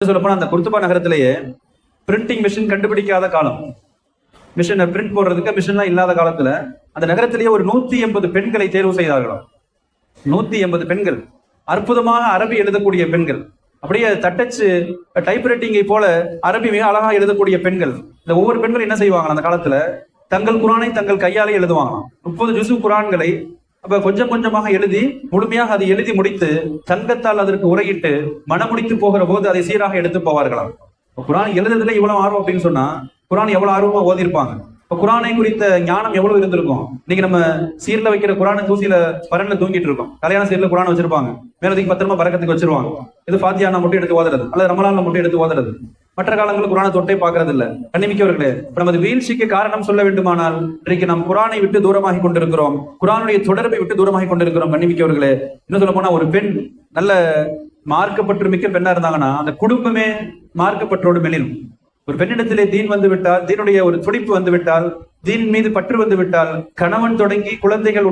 சொல்லப்போனா அந்த Qurtuba நகரத்திலேயே printing machine கண்டுபிடிக்காத காலம், மிஷினை பிரிண்ட் போடுறதுக்கு மிஷின்லாம் இல்லாத காலத்துல அந்த நகரத்திலேயே ஒரு 180 பெண்களை தேர்வு செய்தார்களாம். 180 பெண்கள், அற்புதமாக அரபி எழுதக்கூடிய பெண்கள், அப்படியே தட்டச்சு டைப்ரைட்டிங்கை போல அரபி மிக அழகா எழுதக்கூடிய பெண்கள். இந்த ஒவ்வொரு பெண்களும் என்ன செய்வாங்க, அந்த காலத்துல தங்கள் குரானை தங்கள் கையாலே எழுதுவாங்களாம். 30 ஜுசு குரான்களை அப்ப கொஞ்சம் கொஞ்சமாக எழுதி முழுமையாக அதை எழுதி முடித்து தங்கத்தால் அதற்கு உரையிட்டு மனமுடித்து போகிற போது அதை சீராக எடுத்து போவார்களாம். குரான் எழுதுறதுல இவ்வளவு ஆர்வம் அப்படின்னு சொன்னா குரான் எவ்வளவு ஆர்வமா ஓதிருப்பாங்க. இப்ப குரானை குறித்த ஞானம் எவ்வளவு இருந்திருக்கும். இன்னைக்கு நம்ம சீர்ல வைக்கிற குரானை தூசியில பரன்ல தூங்கிட்டு இருக்கோம். கல்யாண சீர்ல குரான் வச்சிருப்பாங்க, மேலதுக்கு பத்திரமா பறக்கத்துக்கு வச்சிருவாங்க. இது ஃபாத்தியானா மட்டும் எடுத்து ஓதுறது, அல்லது ரமலான்ல மட்டும் எடுத்து ஓதுறது. மற்ற காலங்களில் குரானை தொட்டே பார்க்கறது இல்ல. கண்ணிமிக்கவர்களே, நமது வீழ்ச்சிக்கு காரணம் சொல்ல வேண்டுமானால் இன்றைக்கு நாம் குரானை விட்டு தூரமாகி கொண்டிருக்கிறோம், குரானுடைய தொடர்பை விட்டு தூரமாகி கொண்டிருக்கிறோம். கண்ணிமிக்கவர்களே, இன்னும் சொல்ல போனா ஒரு பெண் நல்ல மார்க்கப்பற்று மிக்க பெண்ணா இருந்தாங்கன்னா அந்த குடும்பமே மார்க்கப்பற்றோடு மெலிலும். ஒரு பெண்ணிடத்திலே தீன் வந்து விட்டால், தீனுடைய ஒரு துடிப்பு வந்து விட்டால், தீன் மீது பற்று வந்து விட்டால், கணவன் தொடங்கி குழந்தைகள்